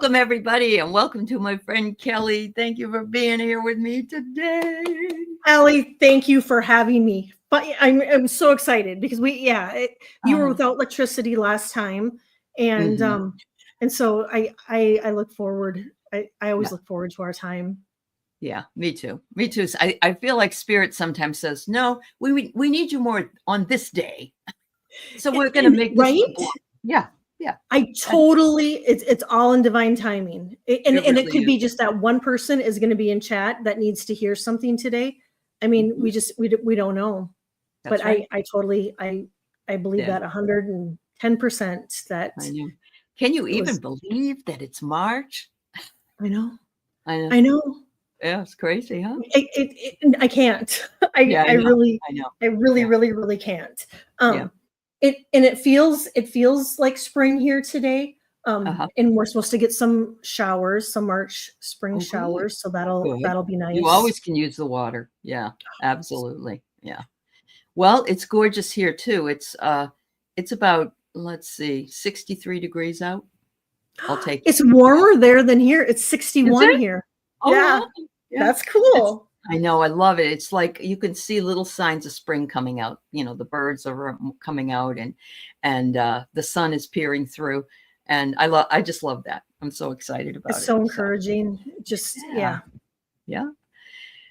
Welcome, everybody, and welcome to my friend Kelly. Thank you for being here with me today. Aley, thank you for having me. But I'm so excited because you were without electricity last time, and so I look forward. I always look forward to our time. Yeah, me too. Me too. I feel like Spirit sometimes says, "No, we need you more on this day." So we're going to make this right. Yeah. I totally. It's all in divine timing, and really it could be just that one person is going to be in chat that needs to hear something today. I mean, we don't know, That's but right. I totally believe that 110% that. I know. Can you even believe that it's March? I know. I know. Yeah, it's crazy, huh? I can't. I really can't. It feels like spring here today. And we're supposed to get some showers, some March spring showers. So that'll be nice. You always can use the water. Yeah, absolutely. Yeah. Well, it's gorgeous here too. It's about, let's see, 63 degrees out. I'll take it. It's warmer there than here. It's 61 here. Oh, yeah. That's cool. I know. I love it. It's like you can see little signs of spring coming out. You know, the birds are coming out and the sun is peering through. And I just love that. I'm so excited about it. It's so encouraging. Yeah.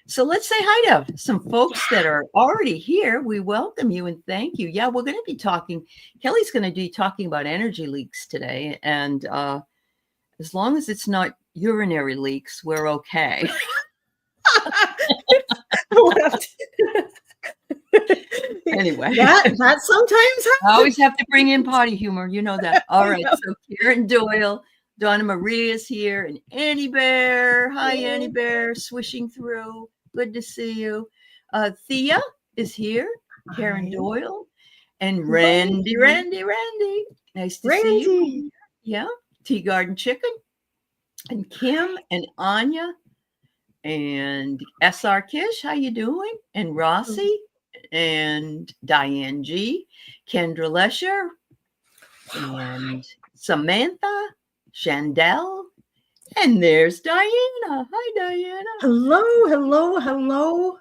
So let's say hi to some folks that are already here. We welcome you and thank you. Yeah, we're going to be talking. Kelly's going to be talking about energy leaks today. And as long as it's not urinary leaks, we're okay. Anyway, that sometimes happens. I always have to bring in potty humor. You know that. All right. So Karen Doyle, Donna Maria is here, and Annie Bear. Hi, Annie Bear, swishing through. Good to see you. Thea is here. Karen Doyle and Randy. Nice to see you. Yeah. Tea Garden Chicken and Kim and Anya and SR Kish. How you doing? And Rossi and Diane G, Kendra Lesher and Samantha, Chandel, and there's Diana. Hi, Diana. Hello.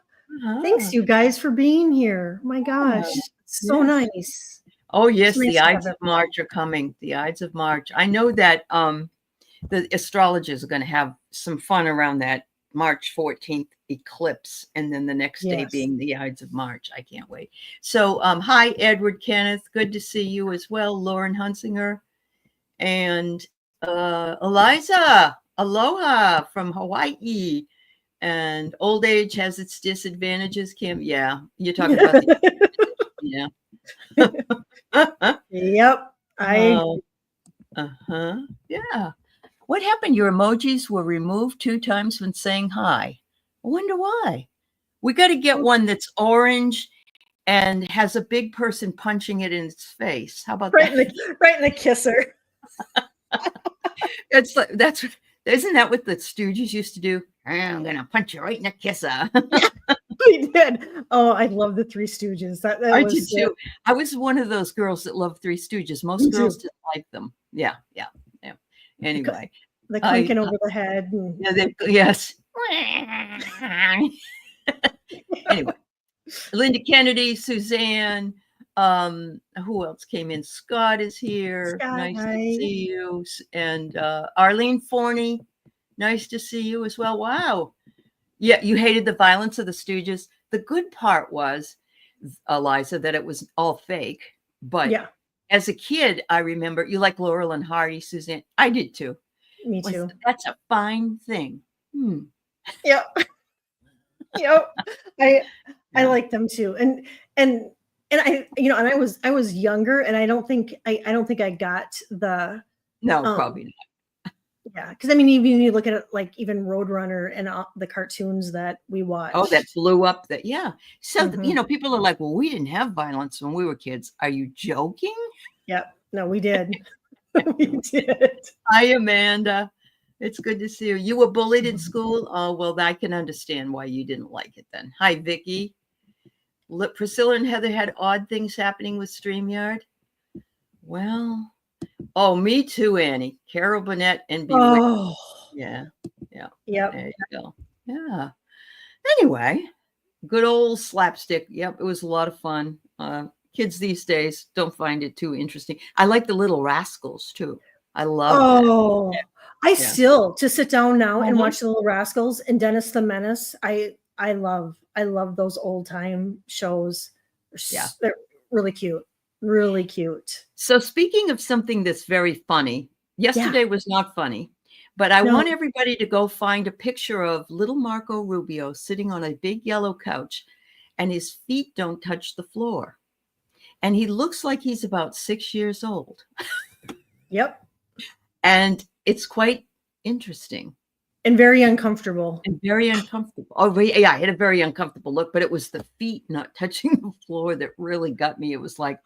Thanks, you guys, for being here. My gosh, so nice. Oh, yes, the Ides of March are coming. The Ides of March. I know that the astrologers are going to have some fun around that March 14th eclipse, and then the next day being the Ides of March. I can't wait. So hi, Edward Kenneth. Good to see you as well. Lauren Hunsinger and Eliza. Aloha from Hawaii. And old age has its disadvantages, Kim. Yeah, you're talking about yeah. Yep. Yeah. What happened? Your emojis were removed 2 times when saying hi. I wonder why. We got to get one that's orange and has a big person punching it in its face. How about that? Right in the kisser. Isn't that what the Stooges used to do? I'm gonna punch you right in the kisser. We did. Oh, I love the Three Stooges. I did too. I was one of those girls that loved Three Stooges. Most girls didn't like them. Yeah. Anyway, the clinking over the head. Yes. Anyway, Linda Kennedy, Suzanne. Who else came in? Scott is here. Scott, nice to see you. And Arlene Forney. Nice to see you as well. Wow. Yeah, you hated the violence of the Stooges. The good part was, Eliza, that it was all fake. But as a kid, I remember you like Laurel and Hardy, Suzanne. I did too. Me too. That's a fine thing. Yep. I like them too. And I, I was younger, and I don't think I got the. No, probably not. Yeah, because I mean, even you look at it, like even Roadrunner and the cartoons that we watched. Oh, that blew up. So people are like, "Well, we didn't have violence when we were kids." Are you joking? Yep. No, we did. We did. Hi, Amanda. It's good to see you. You were bullied in school. Oh, well, I can understand why you didn't like it then. Hi, Vicky. Priscilla and Heather had odd things happening with StreamYard. Well, Oh, me too, Annie. Carol Burnett and Bewitched. Oh, yeah. Yep. There you go. Yeah. Anyway, good old slapstick. Yep, it was a lot of fun. Kids these days don't find it too interesting. I like the Little Rascals too. I love that. I still to sit down now and watch the Little Rascals and Dennis the Menace. I love those old time shows. They're really cute. Really cute. So speaking of something that's very funny, yesterday was not funny, but I want everybody to go find a picture of little Marco Rubio sitting on a big yellow couch and his feet don't touch the floor. And he looks like he's about 6 years old. Yep. And it's quite interesting. And very uncomfortable. Oh, yeah, I had a very uncomfortable look, but it was the feet not touching the floor that really got me. It was like,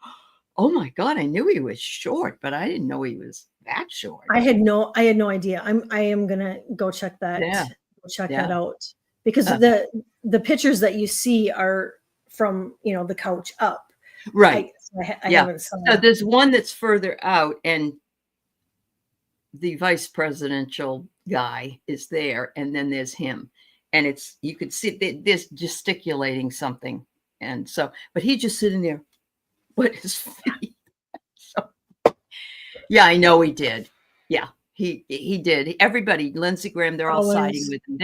oh my God, I knew he was short, but I didn't know he was that short. I had no idea. I am gonna go check that. Check that out, because the pictures that you see are from the couch up. Right. I haven't seen that. So there's one that's further out, and the vice presidential guy is there, and then there's him, and you could see this gesticulating something, and so, but he's just sitting there with his feet. So, yeah, I know he did. Yeah, he did. Everybody, Lindsey Graham, they're all siding with him.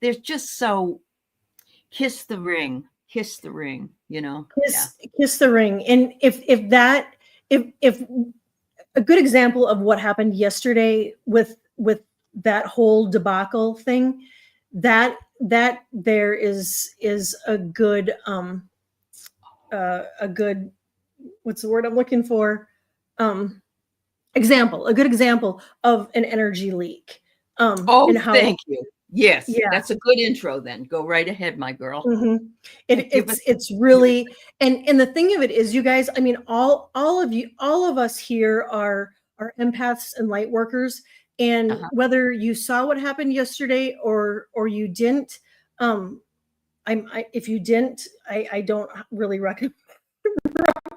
They're just so kiss the ring, kiss the ring. Kiss the ring. And if a good example of what happened yesterday with that whole debacle thing, that there is a good what's the word I'm looking for? A good example of an energy leak. Thank you. Yes, that's a good intro. Then go right ahead, my girl. Mm-hmm. It's really, and the thing of it is, you guys, I mean, all of us here are empaths and light workers, and whether you saw what happened yesterday or you didn't, if you didn't, I don't really recommend.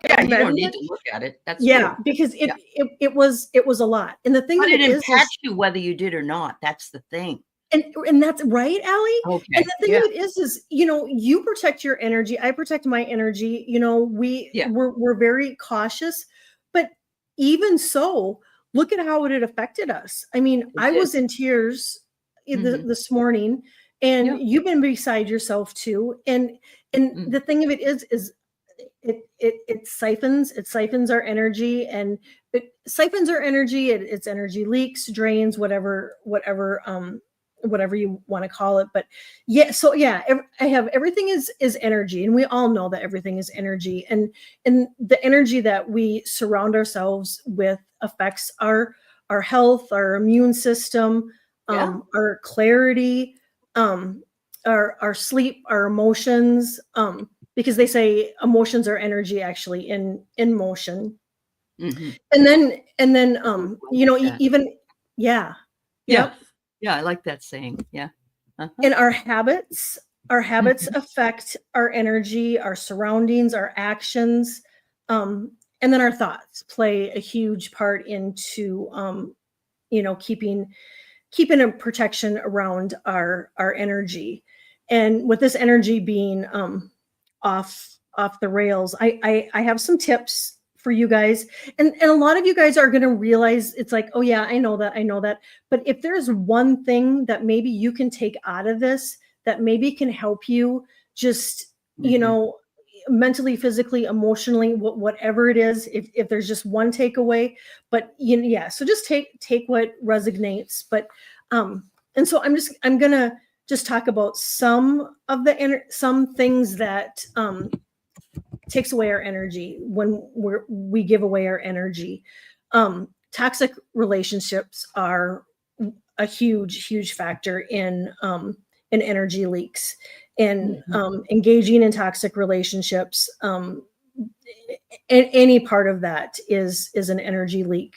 Yeah, you don't need to look at it. That's because it was a lot, and the thing but it impacts you whether you did or not. That's the thing. And that's right, Aley. Okay. And the thing of it is, you protect your energy. I protect my energy. We're very cautious, but even so, look at how it affected us. I mean, I was in tears this morning, and you've been beside yourself too. And the thing of it is it siphons our energy, and it siphons our energy. It's energy leaks, drains, whatever you want to call it. But I have everything is energy, and we all know that everything is energy, and the energy that we surround ourselves with affects our health, our immune system, our clarity, our sleep, our emotions, because they say emotions are energy actually in motion. Mm-hmm. And then even Yeah, I like that saying. Yeah. And our habits affect our energy, our surroundings, our actions, and then our thoughts play a huge part into keeping a protection around our energy. And with this energy being off the rails, I have some tips for you guys, and a lot of you guys are going to realize it's like, oh yeah, I know that. But if there's one thing that maybe you can take out of this that maybe can help you just mentally, physically, emotionally, whatever it is, if there's just one takeaway, but so just take what resonates. But and so I'm gonna just talk about some things that takes away our energy when we give away our energy. Toxic relationships are a huge factor in energy leaks, and engaging in toxic relationships, any part of that is an energy leak.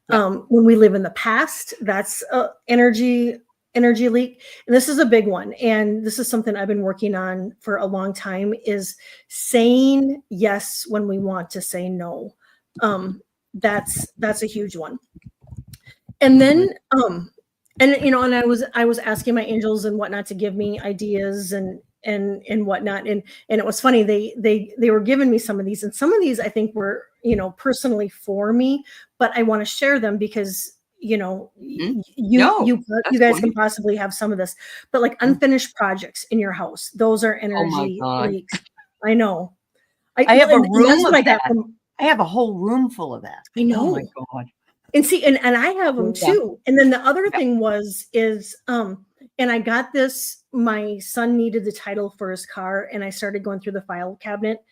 When we live in the past, that's energy leak. And this is a big one, and this is something I've been working on for a long time, is saying yes when we want to say no. that's a huge one. And then, and you know, and I was asking my angels and whatnot to give me ideas and whatnot. And it was funny. They were giving me some of these, and some of these I think were, you know, personally for me, but I want to share them because, you know, you guys can possibly have some of this, but like unfinished projects in your house, those are energy leaks. I know. I have a room of that. I have a whole room full of that. I know. Oh my God. And see, and I have them too. And then the other thing is, and I got this, my son needed the title for his car, and I started going through the file cabinet.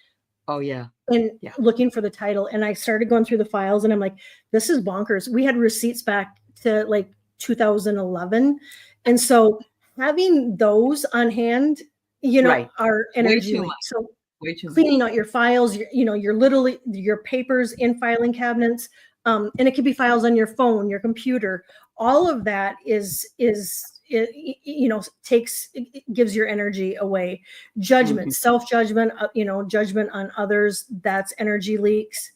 Oh yeah. And looking for the title. And I started going through the files, and I'm like, this is bonkers. We had receipts back to like 2011. And so having those on hand, you know, are energy. So cleaning out your files, you're literally your papers in filing cabinets. And it could be files on your phone, your computer. All of that is gives your energy away. Judgment, self-judgment, judgment on others. That's energy leaks.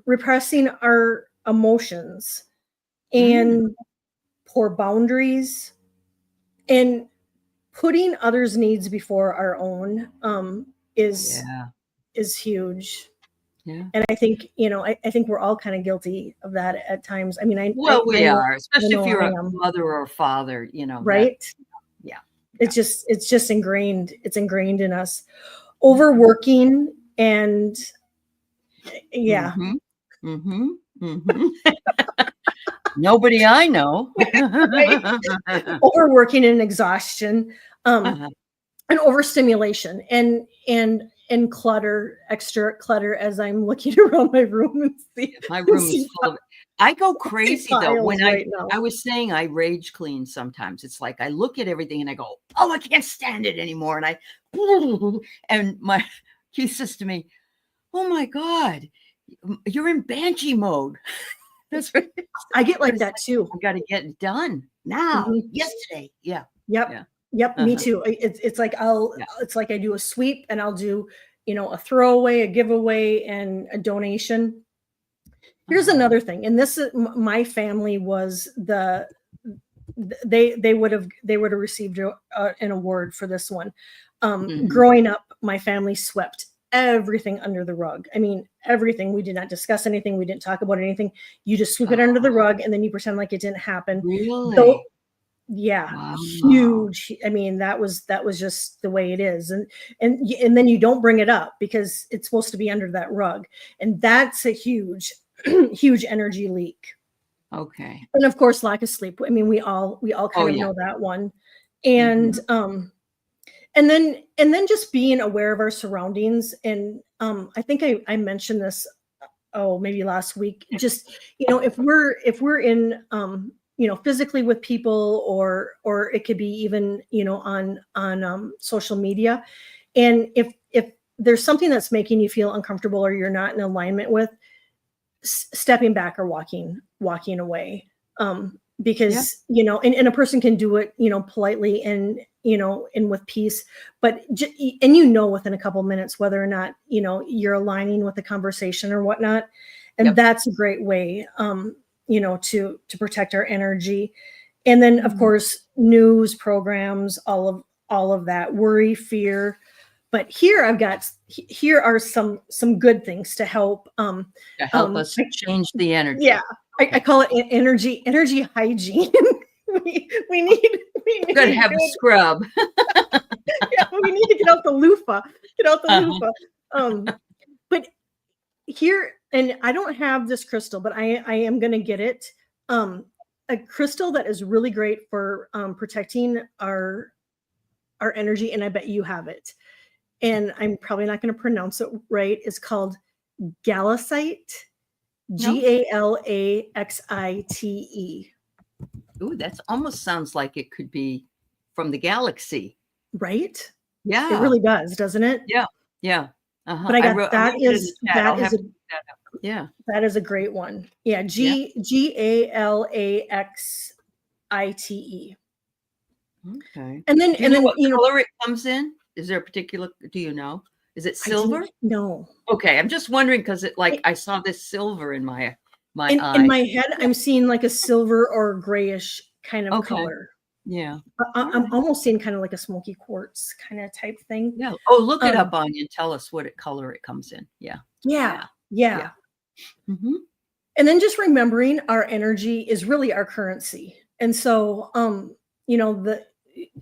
Repressing our emotions and poor boundaries, and putting others' needs before our own is huge. Yeah. And I think, I think we're all kind of guilty of that at times. I mean, we are, especially if you're a mother or a father, right? It's just ingrained. It's ingrained in us. Overworking and nobody I know. Overworking and exhaustion, and overstimulation and clutter, extra clutter, as I'm looking around my room and see. My room is full of it. I go crazy though. When I was saying I rage clean sometimes. It's like I look at everything and I go, oh, I can't stand it anymore. And Keith says to me, oh my God, you're in banshee mode. That's right. I get like that too. I got to get it done now. Yesterday. Yeah. Yep. Yeah. Yep, me too. It's like it's like I do a sweep, and I'll do, a throwaway, a giveaway, and a donation. Here's another thing, and this is my family was they would have received an award for this one. Growing up, my family swept everything under the rug. I mean, everything. We did not discuss anything. We didn't talk about anything. You just sweep it under the rug, and then you pretend like it didn't happen. Really? Yeah, huge. I mean, that was just the way it is, and then you don't bring it up because it's supposed to be under that rug, and that's a huge energy leak. Okay. And of course, lack of sleep. I mean, we all kind of know that one, and and then just being aware of our surroundings. And I think I mentioned this maybe last week. Just if we're in physically with people, or it could be even, on social media. And if there's something that's making you feel uncomfortable or you're not in alignment with, stepping back or walking away. Because, and a person can do it, politely and, and with peace, but, and within a couple minutes, whether or not, you're aligning with the conversation or whatnot. And that's a great way, to protect our energy. And then of course, news programs, all of that, worry, fear. But here are some good things to help us change the energy. Yeah. I call it energy hygiene. we need to have a scrub. Yeah, we need to get out the loofah. But here, and I don't have this crystal, but I am going to get it. A crystal that is really great for protecting our energy, and I bet you have it. And I'm probably not going to pronounce it right. It's called Galaxite. Galaxite. Ooh, that almost sounds like it could be from the galaxy. Right? Yeah. It really does, doesn't it? Yeah. Yeah. But I got that is a great one. Yeah. Galaxite. Okay. And then what color it comes in? Is there a particular, do you know? Is it silver? No. Okay, I'm just wondering because I saw this silver in my eye. In my head, I'm seeing like a silver or grayish kind of color. Yeah. I'm almost seeing kind of like a smoky quartz kind of type thing. Yeah. Oh, look it up on you and tell us what color it comes in. Yeah. Yeah. Mm-hmm. And then just remembering our energy is really our currency. And so,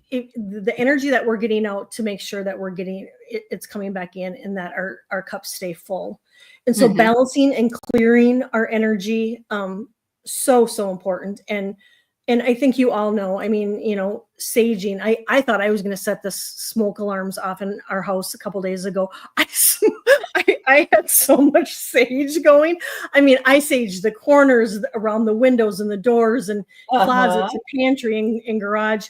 the energy that we're getting out, to make sure that we're getting it's coming back in, and that our cups stay full. And so balancing and clearing our energy, so important. And I think you all know, I mean, saging. I thought I was going to set the smoke alarms off in our house a couple days ago. I had so much sage going. I mean, I saged the corners around the windows and the doors and closets and pantry and garage.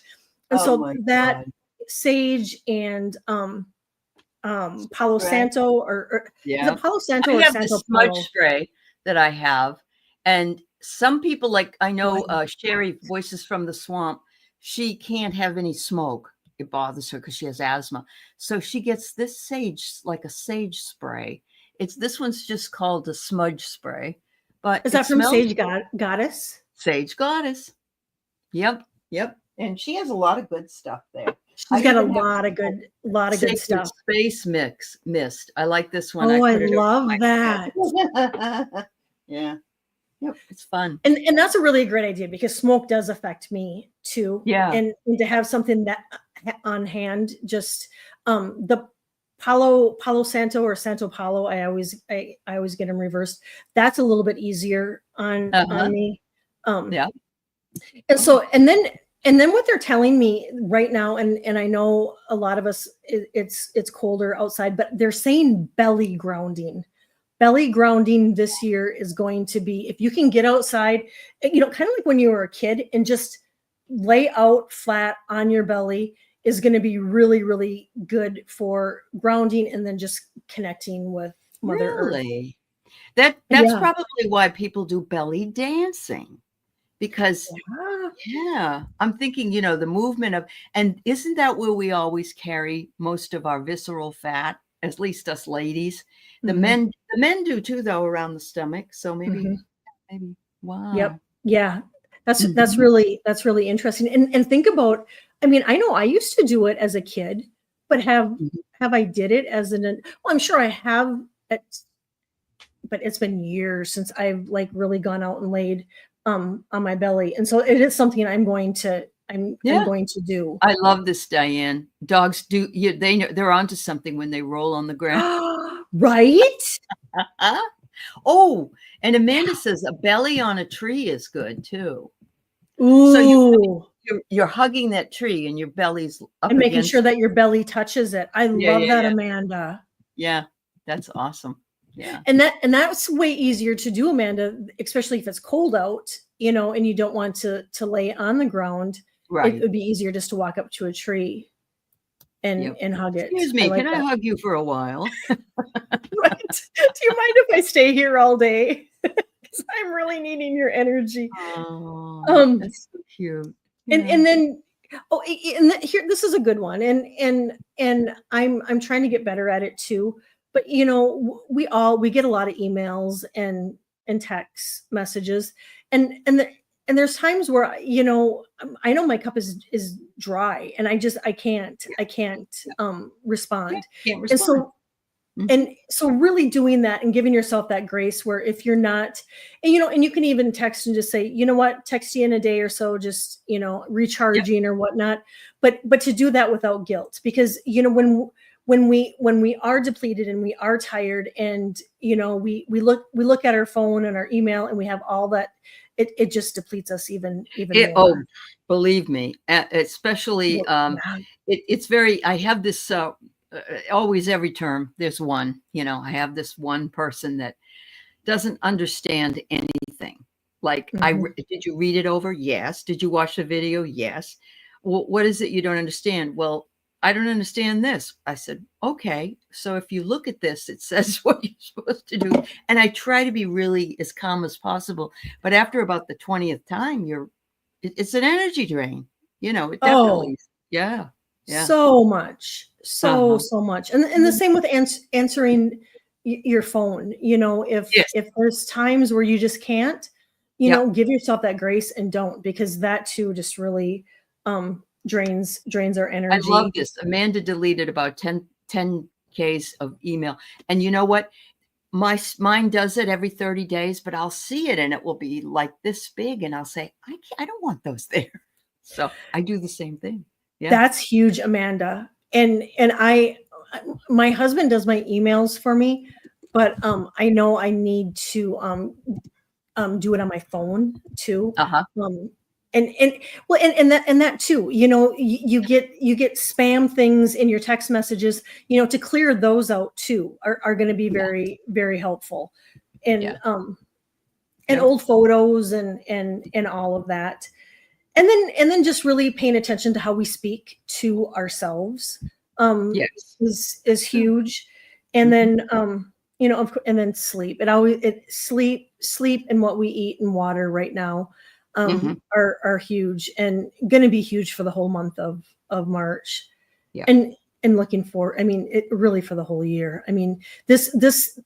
And so that sage and Palo Santo or is it Palo Santo or Santo the smudge spray that I have. And some people, like I know Sherry, Voices from the Swamp, she can't have any smoke. It bothers her because she has asthma. So she gets this sage, like a sage spray. This one's just called a smudge spray. But is that from Sage Goddess? Sage Goddess. Yep. And she has a lot of good stuff there. She's got a lot of good stuff. Space mist. I like this one. Oh, I love that. Yeah. Yep, it's fun. And that's a really great idea, because smoke does affect me too. Yeah. And to have something that on hand, just the Palo Santo or Santo Palo, I always get them reversed. That's a little bit easier on me. Yeah. And so and then what they're telling me right now, and I know a lot of us, it's colder outside, but they're saying belly grounding. Belly grounding this year is going to be, if you can get outside, kind of like when you were a kid, and just lay out flat on your belly, is going to be really, really good for grounding and then just connecting with Mother Earth. That's probably why people do belly dancing. Because I'm thinking, the movement of, and isn't that where we always carry most of our visceral fat, at least us ladies? The men do too, though, around the stomach. So maybe wow. Yep. Yeah. That's really interesting. And think about, I mean, I know I used to do it as a kid, but have I did it as well, I'm sure I have, but it's been years since I've really gone out and laid on my belly. And so it is something I'm going to do. I love this, Diane. Dogs do, they're onto something when they roll on the ground. Right? Oh, and Amanda says a belly on a tree is good too. Ooh. So you're hugging that tree and your belly's up and making sure that your belly touches it. I love that, Amanda. Yeah, that's awesome. Yeah. And that's way easier to do, Amanda, especially if it's cold out, and you don't want to lay on the ground. Right. It would be easier just to walk up to a tree and hug it. Excuse me, can I hug you for a while? Right. Do you mind if I stay here all day? Because I'm really needing your energy. Oh, that's so cute. And then here, this is a good one. And I'm trying to get better at it too. But we get a lot of emails and text messages, and there's times where I know my cup is dry, and I can't respond. And so really doing that and giving yourself that grace, where if you're not, and you can even text and just say, you know what, text you in a day or so, just recharging or whatnot, but to do that without guilt, because when we are depleted and we are tired, and we look at our phone and our email, and we have all that, it just depletes us even more. Oh, believe me, especially it's very, I have this always, every term there's one, I have this one person that doesn't understand anything. Like, did you read it over? Yes. Did you watch the video? Yes. Well, what is it you don't understand? Well, I don't understand this. I said, okay, so if you look at this, it says what you're supposed to do. And I try to be really as calm as possible. But after about the 20th time, it's an energy drain. It definitely, yeah. So much. so much. And the same with answering your phone. You know, if there's times where you just can't, you know, give yourself that grace and don't, because that too just really drains our energy. I love this. Amanda deleted about 10 Ks of email. And you know what? Mine does it every 30 days, but I'll see it and it will be like this big. And I'll say, I don't want those there. So I do the same thing. Yeah. That's huge, Amanda. And my husband does my emails for me, but I know I need to do it on my phone too. And that too, you know, you get spam things in your text messages, you know, to clear those out too are going to be very, very helpful. And old photos and all of that. And then just really paying attention to how we speak to ourselves is huge. And then you know, and then sleep. Sleep and what we eat and water right now are huge and going to be huge for the whole month of March. Yeah. And looking for, I mean, it really for the whole year. I mean, this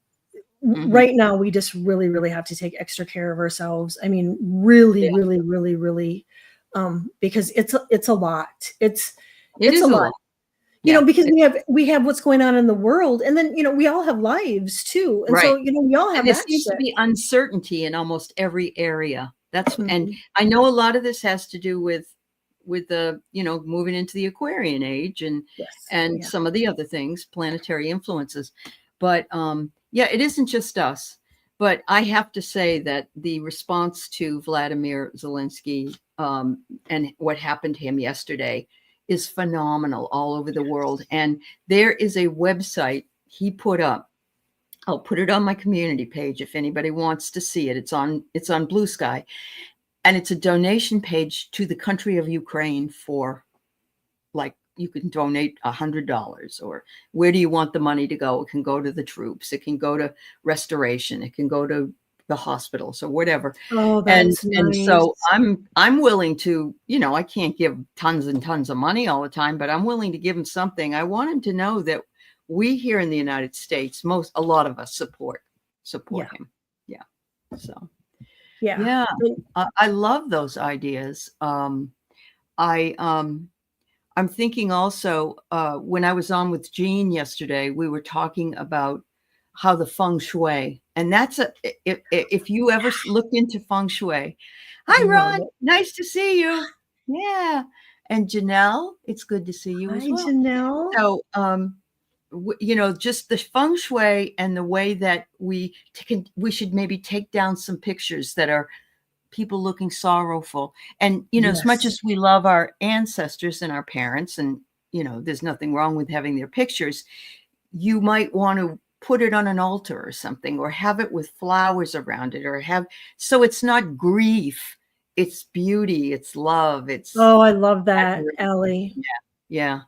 right now we just really, really have to take extra care of ourselves. I mean, really, because it's a lot. It's a lot. You know, because we have what's going on in the world, and then, you know, we all have lives too. And so, you know, we all have there seems to be uncertainty in almost every area. That's and I know a lot of this has to do with the, you know, moving into the Aquarian age and some of the other things, planetary influences. But it isn't just us. But I have to say that the response to Vladimir Zelensky and what happened to him yesterday is phenomenal all over the world. And there is a website he put up. I'll put it on my community page if anybody wants to see it. It's on Blue Sky, and it's a donation page to the country of Ukraine for, like, you can donate $100, or where do you want the money to go? It can go to the troops. It can go to restoration. It can go to the hospitals or whatever. Oh, that's nice. And so I'm willing to, you know, I can't give tons and tons of money all the time, but I'm willing to give him something. I want him to know that we here in the United States, a lot of us support him. Yeah. So I love those ideas. I'm thinking also, when I was on with Jean yesterday, we were talking about how the feng shui, and that's if you ever looked into feng shui. Hi, Ron. Nice to see you. Yeah. And Janelle, it's good to see you as well. Janelle. So, you know, just the feng shui and the way that we should maybe take down some pictures that are people looking sorrowful. And, you know, as much as we love our ancestors and our parents, and, you know, there's nothing wrong with having their pictures, you might want to put it on an altar or something, or have it with flowers around it, or so it's not grief, it's beauty, it's love. I love that, Aley. Yeah.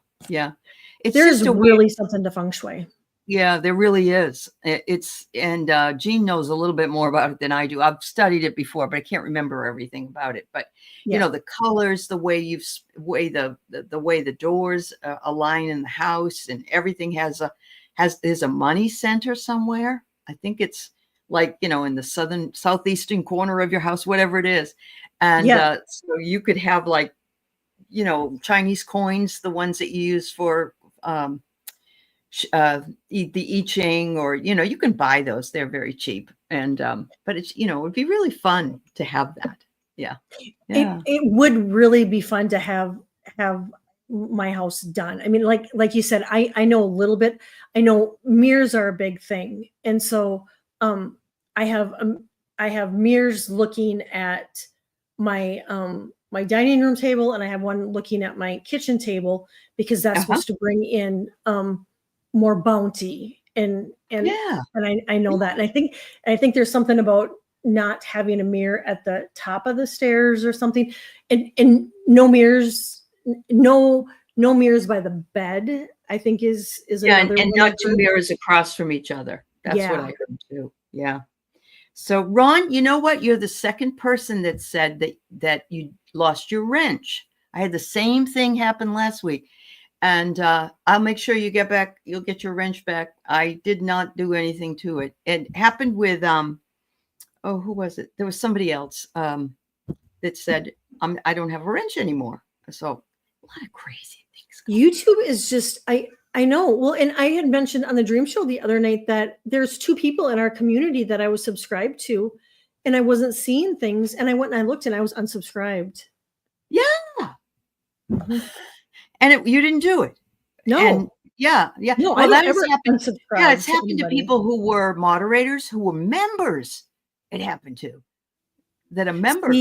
There's really something to feng shui. Yeah, there really is. And Jean knows a little bit more about it than I do. I've studied it before, but I can't remember everything about it. But you know, the colors, the way the way the doors align in the house, and everything there's a money center somewhere. I think it's like, you know, in the southeastern corner of your house, whatever it is. And so you could have, like, you know, Chinese coins, the ones that you use for the I Ching, or, you know, you can buy those. They're very cheap. And but it's, you know, it would be really fun to have that. Yeah. It would really be fun to have my house done. I mean, like you said, I know a little bit. I know mirrors are a big thing, and so I have mirrors looking at my my dining room table, and I have one looking at my kitchen table, because that's supposed to bring in more bounty, and I know that, and I think there's something about not having a mirror at the top of the stairs or something, and no mirrors by the bed, I think is another and one. Not two mirrors across from each other. That's what I heard too. Yeah. So Ron, you know what? You're the second person that said that you lost your wrench. I had the same thing happen last week. And I'll make sure you get back. You'll get your wrench back. I did not do anything to it. It happened with who was it? There was somebody else that said I don't have a wrench anymore. So a lot of crazy things. YouTube is just I know. Well, and I had mentioned on the Dream Show the other night that there's 2 people in our community that I was subscribed to, and I wasn't seeing things. And I went and I looked, and I was unsubscribed. Yeah. Mm-hmm. And you didn't do it. No. And yeah. No, well, that ever happened. Yeah, it's happened to people who were moderators, who were members. It happened to that a member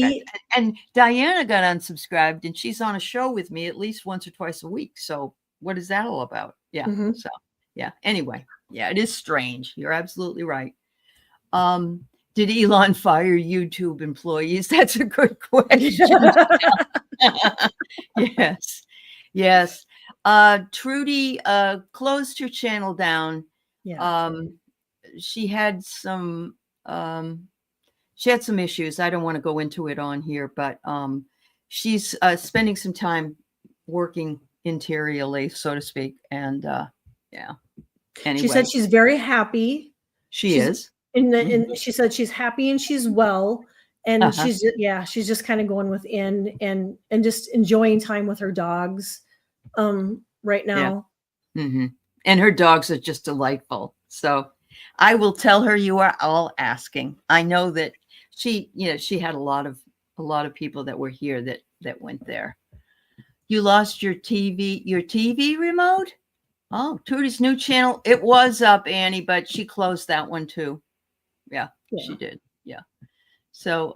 and Diana got unsubscribed, and she's on a show with me at least once or twice a week. So what is that all about? Yeah. Mm-hmm. So yeah. Anyway, yeah, it is strange. You're absolutely right. Did Elon fire YouTube employees? That's a good question. Yes. Trudy closed her channel down. Yeah. She had some issues. I don't want to go into it on here, but she's spending some time working interiorly, so to speak. And yeah. Anyway. She said she's very happy. She's is. And she said she's happy and she's well. And she's just kind of going within and just enjoying time with her dogs right now. Yeah. Mm-hmm. And her dogs are just delightful. So I will tell her you are all asking. I know that she had a lot of people that were here that went there. You lost your TV remote? Oh, Trudy's new channel. It was up, Annie, but she closed that one too. Yeah. She did. Yeah. So,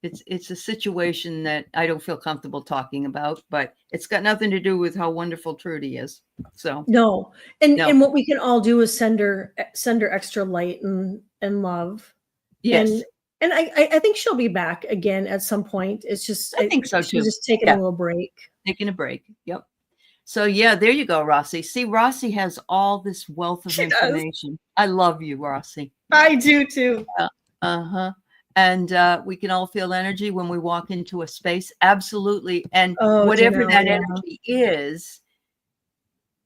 it's a situation that I don't feel comfortable talking about, but it's got nothing to do with how wonderful Trudy is. So no. And what we can all do is send her extra light and love. Yes. And I think she'll be back again at some point. It's just, I think so too. She's just taking a little break. Taking a break. Yep. So yeah, there you go, Rossi. See, Rossi has all this wealth of information. I love you, Rossi. I do too. And we can all feel energy when we walk into a space. Absolutely. And whatever that energy is,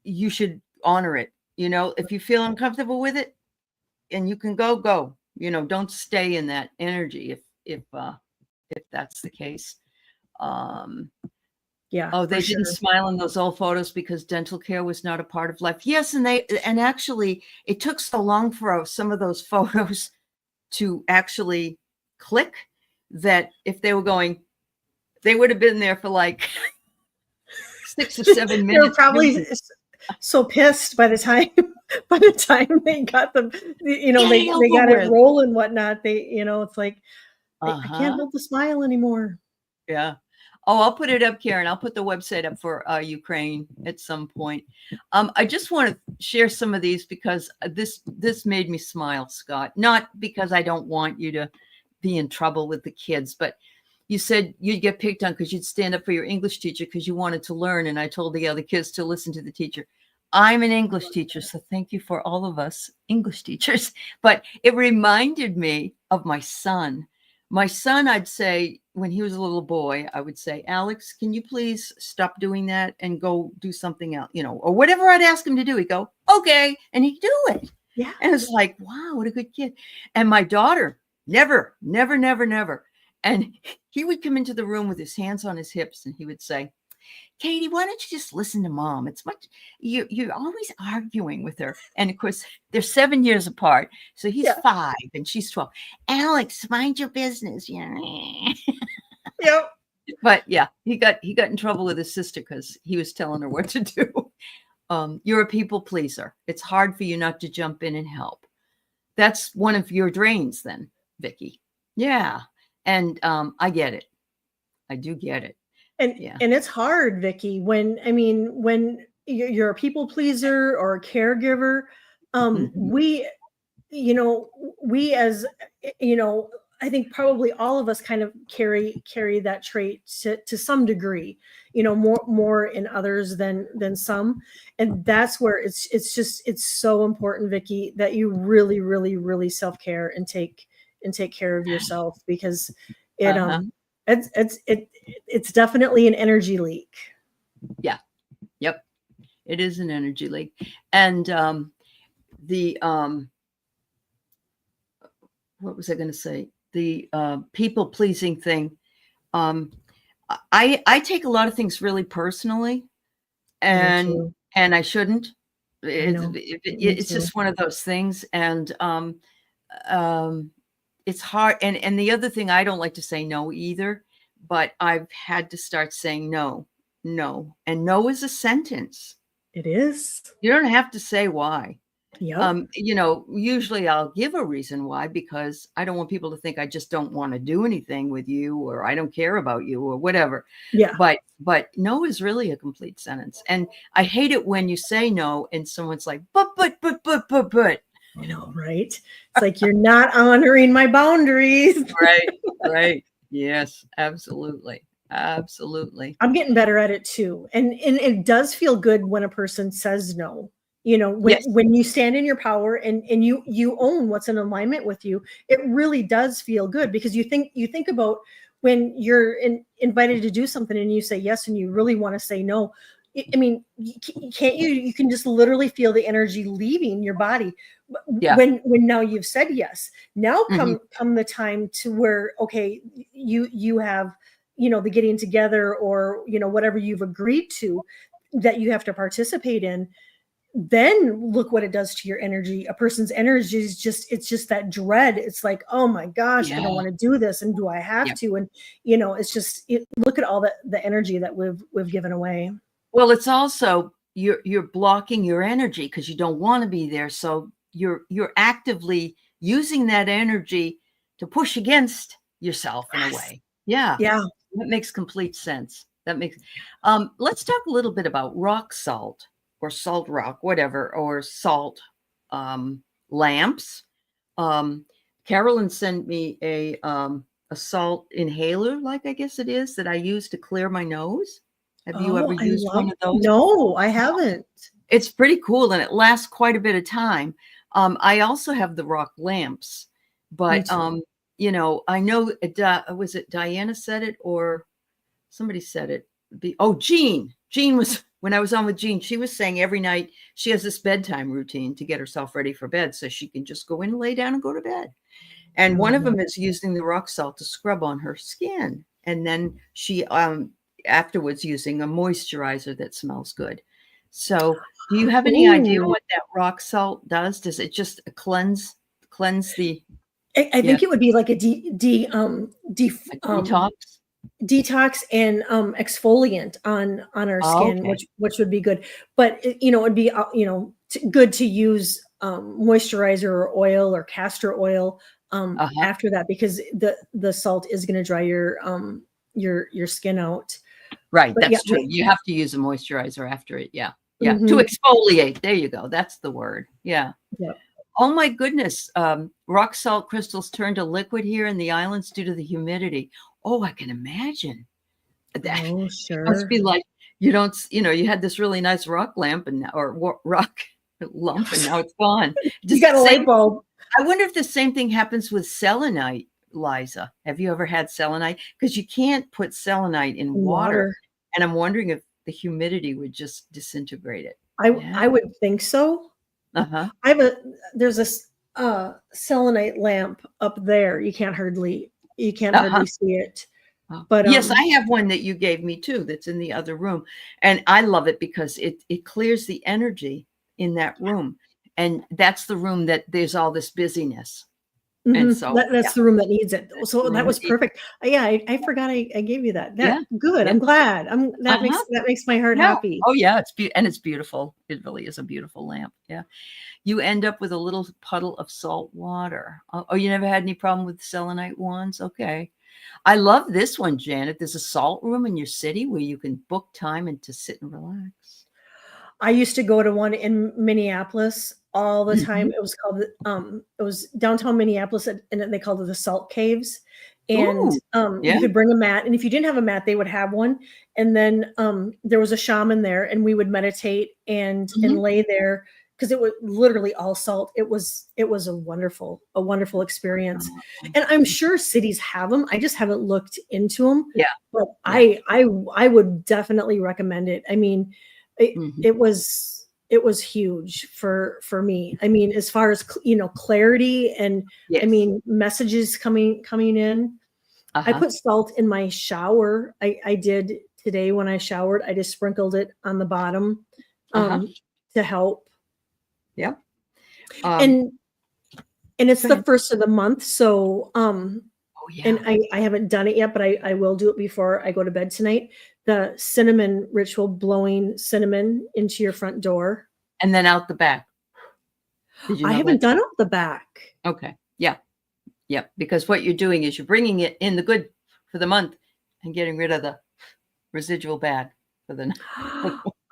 you should honor it. If you feel uncomfortable with it and you can go, don't stay in that energy if that's the case. Yeah. Oh, they didn't smile in those old photos because dental care was not a part of life. Yes. And actually it took so long for some of those photos to actually click that if they were going, they would have been there for like 6 or 7 minutes. They were probably so pissed by the time they got them, they got it roll and whatnot. It's like, I can't hold the smile anymore. Yeah. Oh, I'll put it up, Karen. I'll put the website up for Ukraine at some point. I just want to share some of these because this made me smile, Scott. Not because I don't want you to be in trouble with the kids, but you said you'd get picked on because you'd stand up for your English teacher because you wanted to learn. And I told the other kids to listen to the teacher. I'm an English teacher, so thank you for all of us English teachers. But it reminded me of my son. My son, I'd say, when he was a little boy, I would say, Alex, can you please stop doing that and go do something else, or whatever I'd ask him to do. He'd go, okay. And he'd do it. Yeah. And it's like, wow, what a good kid. And my daughter, never. And he would come into the room with his hands on his hips and he would say, Katie, why don't you just listen to mom? It's much, you're always arguing with her. And of course, they're 7 years apart. So he's 5 and she's 12. Alex, mind your business. Yeah. Yep. But yeah, he got in trouble with his sister because he was telling her what to do. You're a people pleaser. It's hard for you not to jump in and help. That's one of your drains then, Vicki. Yeah. And I get it. I do get it. And it's hard, Vicki, when you're a people pleaser or a caregiver, we as, I think probably all of us kind of carry that trait to some degree, more in others than some. And that's where it's so important, Vicki, that you really, really, really self-care and take care of yourself because it's definitely an energy leak. Yeah. Yep. It is an energy leak. And the what was I going to say? The people pleasing thing. I take a lot of things really personally, and I shouldn't. It's just one of those things, and it's hard. And the other thing, I don't like to say no either, but I've had to start saying no, and no is a sentence. It is. You don't have to say why. Yeah. Usually I'll give a reason why, because I don't want people to think I just don't want to do anything with you, or I don't care about you, or whatever. Yeah. But no is really a complete sentence. And I hate it when you say no and someone's like, but. I know, right? It's like, you're not honoring my boundaries. Right. Yes, absolutely. I'm getting better at it too. And it does feel good when a person says no. When you stand in your power and you own what's in alignment with you, it really does feel good, because you think about when you're invited to do something and you say yes and you really want to say no. I mean, you can just literally feel the energy leaving your body. Yeah. When now you've said yes, now come the time to where, okay, you have, the getting together, or, whatever you've agreed to that you have to participate in. Then look what it does to your energy. A person's energy is it's just that dread. It's like, oh my gosh, I don't want to do this. And do I have to? And, it's just, look at all the energy that we've given away. Well, it's also, you're blocking your energy because you don't want to be there. So you're actively using that energy to push against yourself in a way. Yeah. That makes complete sense. Let's talk a little bit about rock salt, or salt rock, whatever, or salt lamps. Carolyn sent me a salt inhaler, like I guess it is, that I use to clear my nose. Have you ever used one of those? No, I haven't. It's pretty cool, and it lasts quite a bit of time. I also have the rock lamps, but I know, was it Diana said it, or somebody said it? Jean was, when I was on with Jean, she was saying every night she has this bedtime routine to get herself ready for bed, so she can just go in and lay down and go to bed. And one of them is using the rock salt to scrub on her skin, and then she afterwards using a moisturizer that smells good. So do you have any idea what that rock salt does? Does it just cleanse the? I think it would be like a detox and exfoliant on our skin, which would be good. But it would be good to use moisturizer or oil or castor oil after that, because the salt is going to dry your skin out. Right, but that's true. You have to use a moisturizer after it. Yeah. To exfoliate. There you go. That's the word. Yeah. Oh my goodness. Rock salt crystals turn to liquid here in the islands due to the humidity. Oh, I can imagine. That sure. Must be like, you had this really nice rock lamp or rock lump, and now it's gone. You got a light bulb. I wonder if the same thing happens with selenite, Liza. Have you ever had selenite? Because you can't put selenite in water. And I'm wondering if the humidity would just disintegrate it. I would think so. There's a selenite lamp up there. You can't hardly see it. But yes, I have one that you gave me too, that's in the other room. And I love it because it clears the energy in that room. And that's the room that there's all this busyness. And so that's the room that needs it. So that was perfect. I forgot I gave you that. Good. I'm glad. That makes my heart happy. Oh yeah, it's beautiful. It really is a beautiful lamp. Yeah. You end up with a little puddle of salt water. Oh, you never had any problem with selenite wands? Okay. I love this one, Janet. There's a salt room in your city where you can book time and to sit and relax. I used to go to one in Minneapolis all the time. It was called, it was downtown Minneapolis, and they called it the Salt Caves. And you could bring a mat. And if you didn't have a mat, they would have one. And then there was a shaman there, and we would meditate and lay there, because it was literally all salt. It was a wonderful experience. And I'm sure cities have them. I just haven't looked into them. Yeah. But I would definitely recommend it. I mean, it was huge for me. I mean, as far as, clarity and I mean, messages coming in. I put salt in my shower. I did today when I showered. I just sprinkled it on the bottom to help. Yeah. And it's the first of the month. So, and I haven't done it yet, but I will do it before I go to bed tonight. The cinnamon ritual, blowing cinnamon into your front door. And then out the back. Did you know I haven't done out the back. Okay. Yeah. Yeah. Because what you're doing is you're bringing it in the good for the month and getting rid of the residual bad for the night.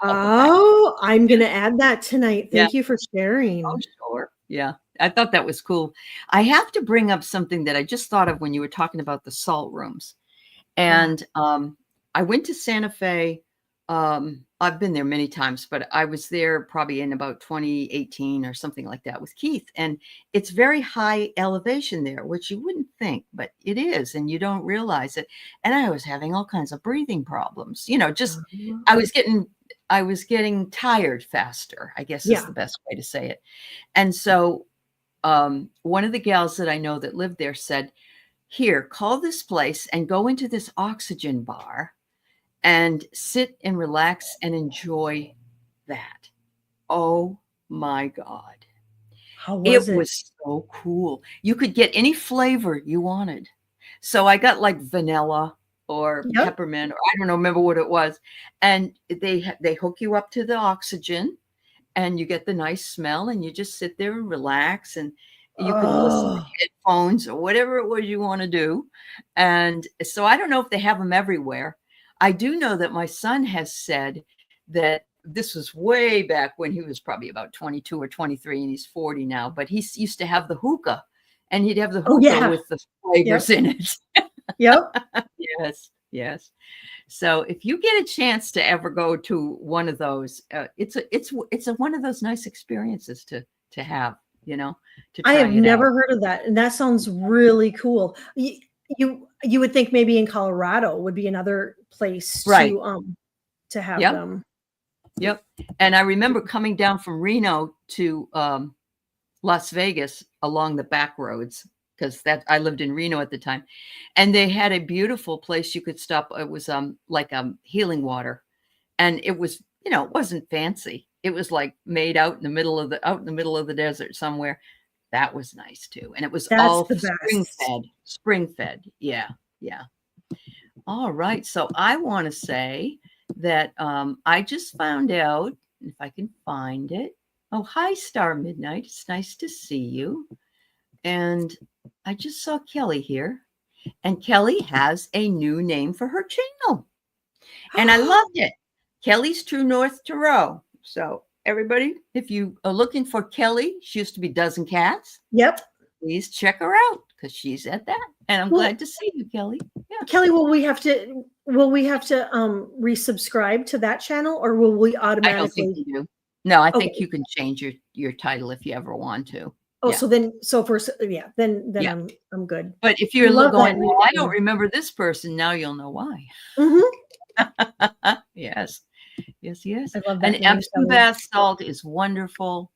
Oh, I'm going to add that tonight. Thank you for sharing. Oh, sure. Yeah. I thought that was cool. I have to bring up something that I just thought of when you were talking about the salt rooms. And I went to Santa Fe. I've been there many times, but I was there probably in about 2018 or something like that with Keith. And it's very high elevation there, which you wouldn't think, but it is. And you don't realize it. And I was having all kinds of breathing problems, just I was getting tired faster, I guess is the best way to say it. And so one of the gals that I know that lived there said, here, call this place and go into this oxygen bar and sit and relax and enjoy that. Oh my God. How was it? It was so cool. You could get any flavor you wanted. So I got like vanilla or peppermint, or I don't remember what it was. And they hook you up to the oxygen and you get the nice smell and you just sit there and relax, and you can listen to headphones or whatever it was you want to do. And so I don't know if they have them everywhere. I do know that my son has said that this was way back when he was probably about 22 or 23 and he's 40 now, but he used to have the hookah and he'd have the hookah with the flavors in it. Yes. So if you get a chance to ever go to one of those, it's one of those nice experiences to have, I have never heard of that. And that sounds really cool. You would think maybe in Colorado would be another place to have them. Yep. And I remember coming down from Reno to Las Vegas along the back roads, because I lived in Reno at the time, and they had a beautiful place you could stop. It was like healing water, and it was, it wasn't fancy. It was like made out in the middle of the desert somewhere. That was nice too, and it was all spring fed. Yeah. All right, so I want to say that I just found out, if I can find it. Oh, hi, Star Midnight. It's nice to see you. And I just saw Kelly here, and Kelly has a new name for her channel, and I loved it. Kelly's True North Tarot. So everybody, if you are looking for Kelly, she used to be Dozen Cats. Yep. Please check her out because she's at that. And I'm glad to see you, Kelly. Yeah. Kelly, will we have to resubscribe to that channel, or will we automatically? I don't think you do. No, I think you can change your title if you ever want to. Oh, so then I'm good. But if you're going, well, I don't remember this person, now you'll know why. Mm-hmm. Yes. I love that. And Epsom bath salt is wonderful.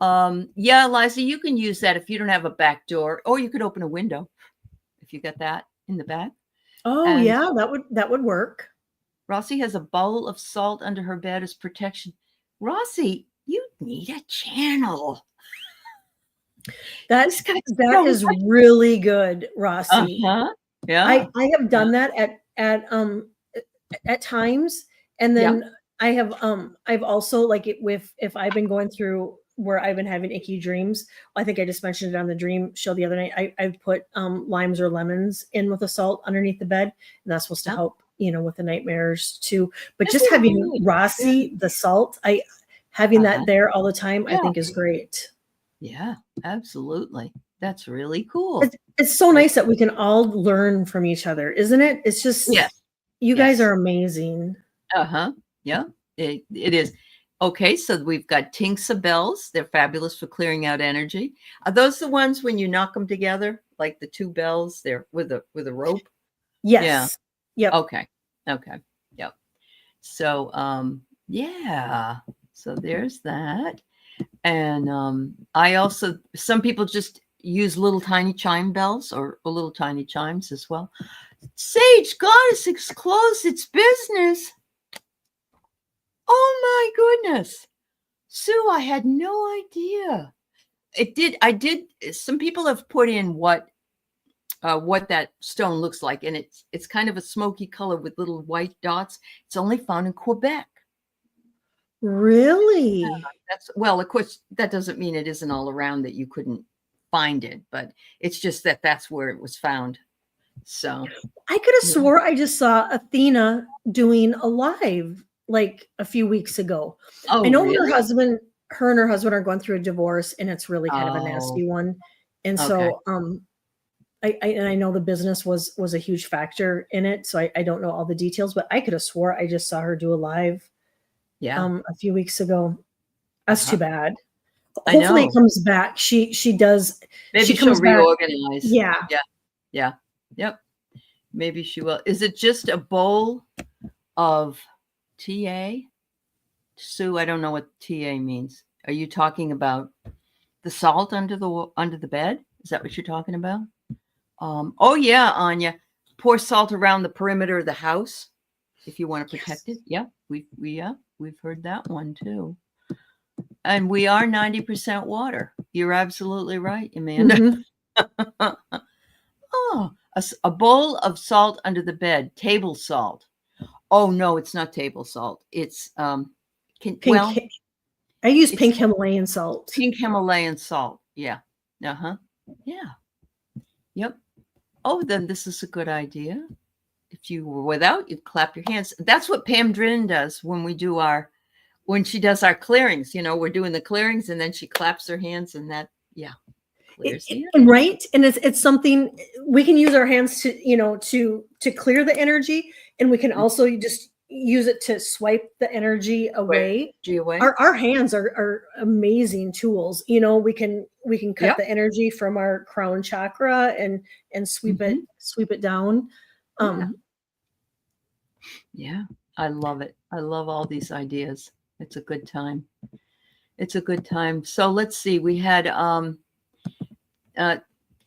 Liza, you can use that if you don't have a back door, or you could open a window if you got that in the back. Oh, and that would work. Rossi has a bowl of salt under her bed as protection. Rossi, you need a channel. That is really good, Rossi. Yeah. I have done that at times, and then I have I've also, like, if I've been going through where I've been having icky dreams. I think I just mentioned it on the dream show the other night. I've put limes or lemons in with the salt underneath the bed, and that's supposed to help, with the nightmares too. But just having Rossi, the salt, having that there all the time, I think is great. Yeah, absolutely. That's really cool. It's so nice that we can all learn from each other, isn't it? It's just, you guys are amazing. Yeah, it is. Okay, so we've got Tinksa bells. They're fabulous for clearing out energy. Are those the ones when you knock them together, like the two bells? They're with a rope. Yes. Yeah. Yep. Okay. Yep. So Yeah. So there's that. And I also, some people just use little tiny chime bells or little tiny chimes as well. Sage Goddess, it's closed its business. Oh my goodness. Sue, I had no idea. I did. Some people have put in what that stone looks like, and it's kind of a smoky color with little white dots. It's only found in Quebec. Really? Yeah, well, of course, that doesn't mean it isn't all around that you couldn't find it, but it's just that that's where it was found. So I could have swore I just saw Athena doing a live like a few weeks ago. Oh, I know really? her and her husband are going through a divorce, and it's really kind of a nasty one. And so, I know the business was a huge factor in it. So I don't know all the details, but I could have swore I just saw her do a live. Yeah. A few weeks ago. That's too bad. I Hopefully know. it comes back. She does. Maybe she'll reorganize. Yeah. Yeah. Yep. Maybe she will. Is it just a bowl of TA? Sue, I don't know what TA means. Are you talking about the salt under the bed? Is that what you're talking about? Oh yeah, Anya. Pour salt around the perimeter of the house if you want to protect it. Yeah, we've heard that one too. And we are 90% water. You're absolutely right, Amanda. Mm-hmm. Oh, a bowl of salt under the bed, table salt. Oh no, it's not table salt. It's pink. I use pink Himalayan salt. Pink Himalayan salt. Yeah. Yeah. Yep. Oh, then this is a good idea. If you were without, you'd clap your hands. That's what Pam Drin does when she does our clearings. We're doing the clearings, and then she claps her hands, and that, clears the energy. Right. And it's something we can use our hands to clear the energy, and we can also just use it to swipe the energy away. Our hands are amazing tools. We can cut the energy from our crown chakra and sweep it down. Yeah, I love it. I love all these ideas. It's a good time. So let's see. We had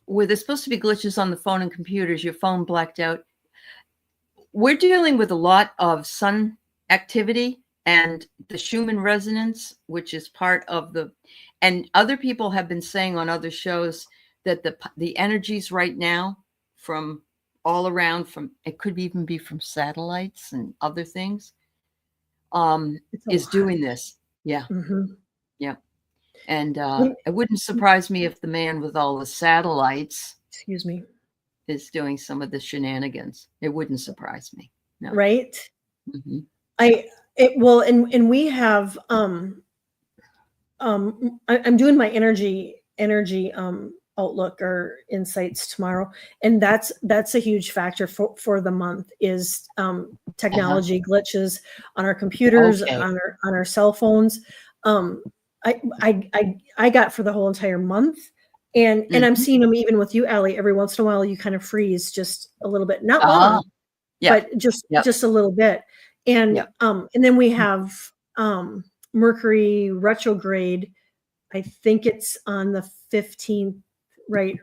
where there's supposed to be glitches on the phone and computers, your phone blacked out. We're dealing with a lot of sun activity and the Schumann resonance, which is part of and other people have been saying on other shows that the energies right now from all around, it could even be from satellites and other things, is doing this. Yeah. Mm-hmm. Yeah. And it wouldn't surprise me if the man with all the satellites, is doing some of the shenanigans. It wouldn't surprise me. No. Right. Mm-hmm. And we have I'm doing my energy outlook or insights tomorrow, and that's a huge factor for the month is technology glitches on our computers, on our cell phones. I got for the whole entire month, and I'm seeing them even with you, Aley. Every once in a while you kind of freeze just a little bit, not long, but just a little bit. And then we have Mercury retrograde. I think it's on the 15th, right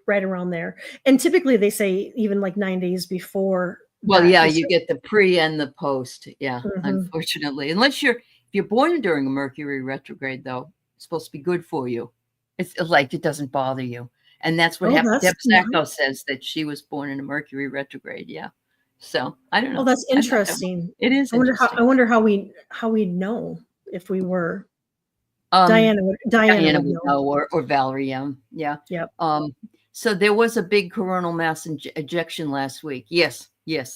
around there. And typically they say even like 9 days before. Well, you get the pre and the post. Yeah, unfortunately, unless if you're born during a Mercury retrograde, though, it's supposed to be good for you. It's like it doesn't bother you, and that's what happened. Deb Sacco says that she was born in a Mercury retrograde. Yeah, so I don't know. Oh, that's interesting. It is. I wonder how we know if we were. Diana would know, or Valerie. Yeah. So there was a big coronal mass ejection last week. Yes,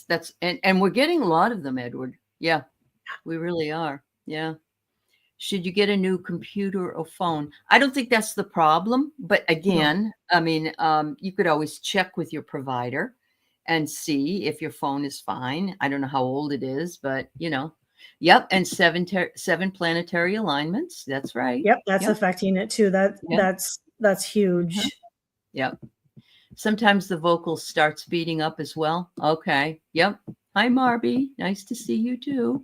that's and we're getting a lot of them, Edward. Yeah, we really are. Yeah. Should you get a new computer or phone? I don't think that's the problem. But again, I mean, you could always check with your provider and see if your phone is fine. I don't know how old it is, but Yep, and seven planetary alignments. That's right. Yep, that's affecting it too. That's huge. Yep. Sometimes the vocal starts speeding up as well. Okay. Yep. Hi, Marby. Nice to see you too.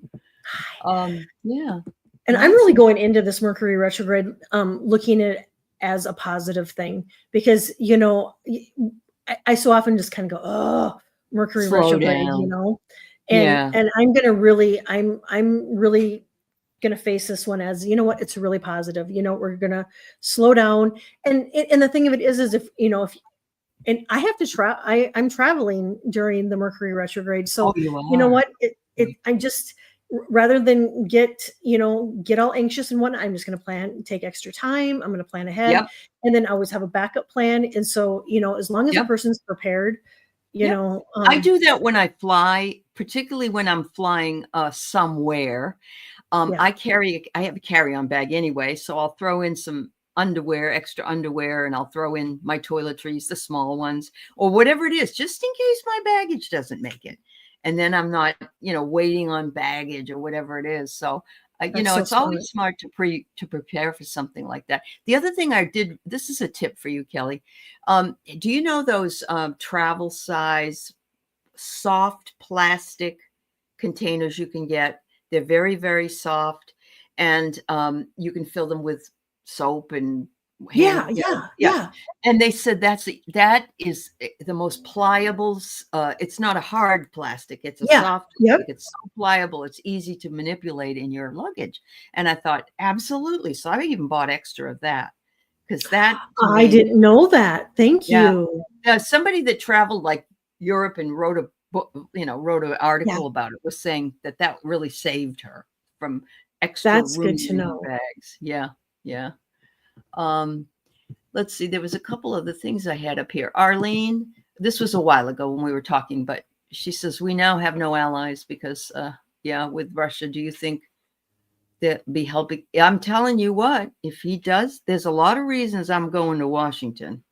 Yeah. And I'm really going into this Mercury retrograde, looking at it as a positive thing, because, you know, I so often just kind of go, oh, Mercury Slow retrograde, down. you know, and I'm going to really, I'm really going to face this one as, you know what, it's really positive. You know, we're going to slow down. And the thing of it is if, you know, and I have to I'm traveling during the Mercury retrograde. So, you know what, I'm just, rather than get all anxious and whatnot, I'm just going to take extra time. I'm going to plan ahead, and then always have a backup plan. And so, you know, as long as a person's prepared, you know, I do that when I fly, particularly when I'm flying somewhere. I have a carry-on bag anyway, so I'll throw in some extra underwear, and I'll throw in my toiletries, the small ones, or whatever it is, just in case my baggage doesn't make it. And then I'm not, you know, waiting on baggage or whatever it is. So, you know, it's always smart to prepare for something like that. The other thing I did, this is a tip for you, Kelly. Do you know those travel size soft plastic containers you can get? They're very, very soft, and you can fill them with soap and yeah. And they said that is the most pliable. It's not a hard plastic; it's a soft plastic. It's so pliable; it's easy to manipulate in your luggage. And I thought, absolutely. So I even bought extra of that, because that I didn't know that. Thank you. Somebody that traveled like Europe and wrote a book, you know, wrote an article about it, was saying that really saved her from extra That's room good to know. bags. Yeah. Let's see. There was a couple of the things I had up here. Arlene, this was a while ago when we were talking, but she says, we now have no allies because, with Russia, do you think that be helping? I'm telling you what, if he does, there's a lot of reasons I'm going to Washington.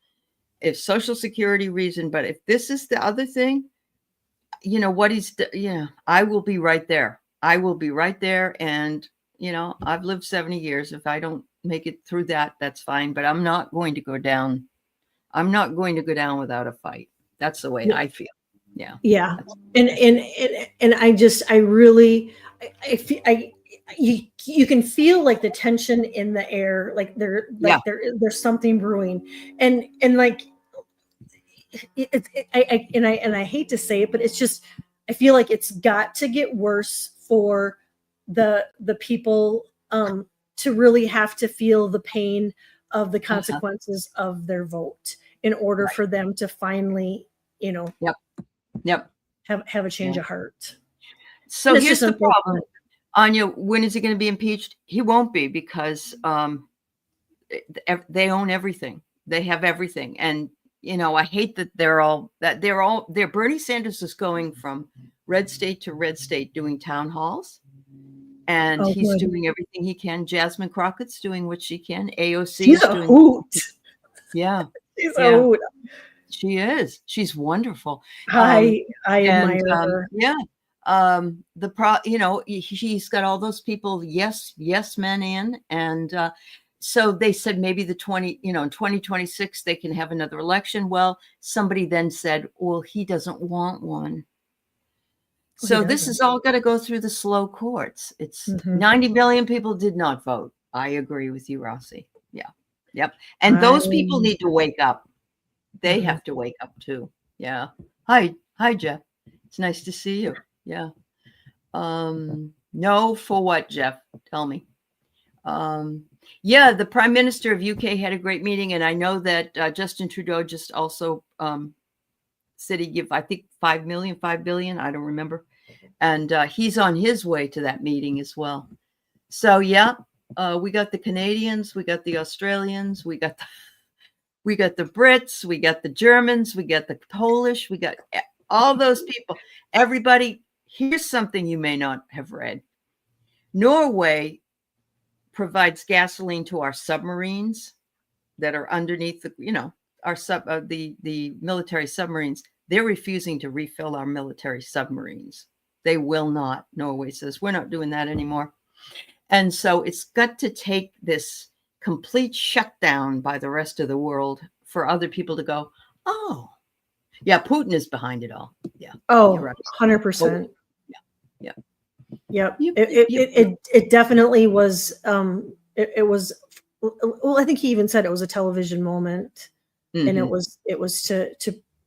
If Social Security reason, but if this is the other thing, you know what I will be right there. I will be right there. And, you know, I've lived 70 years. If I don't make it through that, that's fine. But I'm not going to go down. I'm not going to go down without a fight. That's the way I feel. Yeah. And you can feel like the tension in the air, like there's something brewing, and like I hate to say it, but it's just, I feel like it's got to get worse for the people to really have to feel the pain of the consequences of their vote in order for them to finally, you know, have a change of heart. So here's the problem, Anya. When is he going to be impeached? He won't be, because they own everything. They have everything, and you know, I hate that they're Bernie Sanders is going from red state to red state doing town halls, and he's doing everything he can. Jasmine Crockett's doing what she can. AOC she's is a doing hoot. Yeah. She's a hoot. She is. She's wonderful. I admire her. He's got all those people, yes men in, and so they said maybe in 2026 they can have another election. Well, somebody then said, well, he doesn't want one. So this is all got to go through the slow courts. It's 90 million people did not vote. I agree with you, Rossi. Yeah. Yep. And those people need to wake up. They have to wake up too. Yeah. Hi, Jeff. It's nice to see you. Yeah. No, for what, Jeff? Tell me. The Prime Minister of UK had a great meeting, and I know that Justin Trudeau just also said he'd give, I think, 5 billion. I don't remember. And he's on his way to that meeting as well. So we got the Canadians, we got the Australians, we got the Brits, we got the Germans, we got the Polish, we got all those people. Everybody, here's something you may not have read. Norway provides gasoline to our submarines that are underneath the military submarines. They're refusing to refill our military submarines. They will not. Norway says, we're not doing that anymore. And so it's got to take this complete shutdown by the rest of the world for other people to go, oh, yeah, Putin is behind it all. Yeah. Oh, right. 100%. Yeah. Yep. It definitely was. It was. Well, I think he even said it was a television moment, and it was to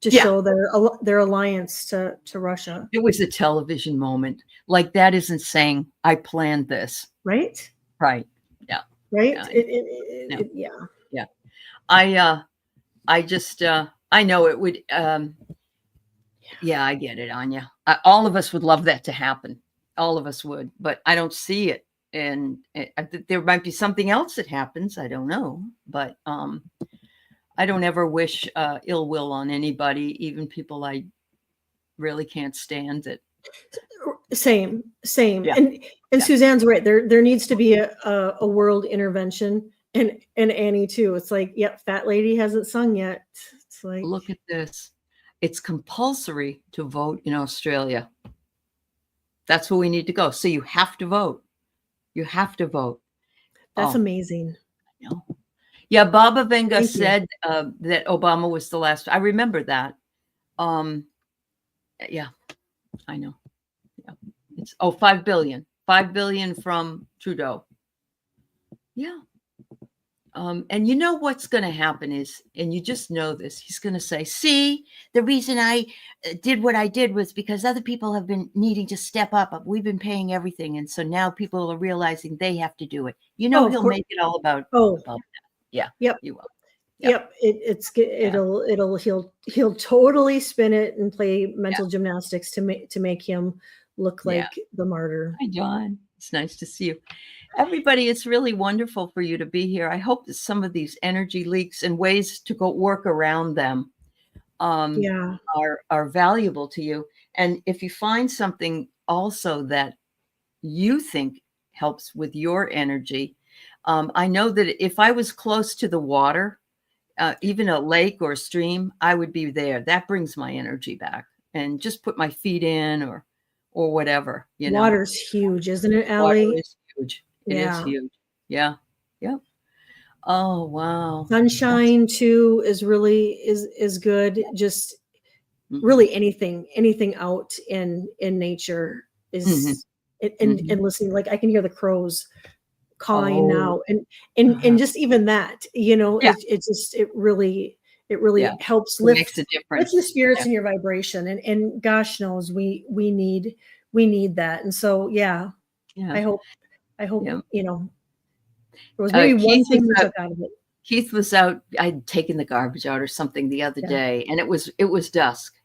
show their alliance to Russia. It was a television moment. Like, that isn't saying I planned this. Right. Right. Yeah. Right. Yeah. Yeah. I just, I know it would, yeah, I get it, Anya. All of us would love that to happen. All of us would, but I don't see it. And there might be something else that happens. I don't know, but I don't ever wish ill will on anybody, even people I really can't stand it. Same. Yeah. And Suzanne's right. There needs to be a world intervention, and Annie too. It's like, yep, fat lady hasn't sung yet. It's like, look at this. It's compulsory to vote in Australia. That's where we need to go. So you have to vote. You have to vote. That's amazing. I know. Yeah, Baba Vanga said that Obama was the last. I remember that. Yeah, I know. Yeah, it's 5 billion. 5 billion from Trudeau. Yeah. And you know what's going to happen is, and you just know this, he's going to say, see, the reason I did what I did was because other people have been needing to step up. We've been paying everything. And so now people are realizing they have to do it. You know, he'll make it all about that. Yeah. Yep. You will. Yep. He'll totally spin it and play mental gymnastics to make him look like the martyr. Hi, John. It's nice to see you. Everybody, it's really wonderful for you to be here. I hope that some of these energy leaks and ways to go work around them are valuable to you. And if you find something also that you think helps with your energy, I know that if I was close to the water, even a lake or a stream, I would be there. That brings my energy back. And just put my feet in or whatever. You know, water's huge, isn't it, Aley? Water is huge. It is huge. Yeah. Yep. Oh, wow. Sunshine too is really is good. Just really anything out in nature is and listening. Like I can hear the crows cawing now, and just even that, you know, it really helps lift, makes a difference. Lift your spirits and your vibration, and gosh knows we need that. And so I hope you know, there was maybe one thing we took out of it. Keith was out. I'd taken the garbage out or something the other day, and it was dusk,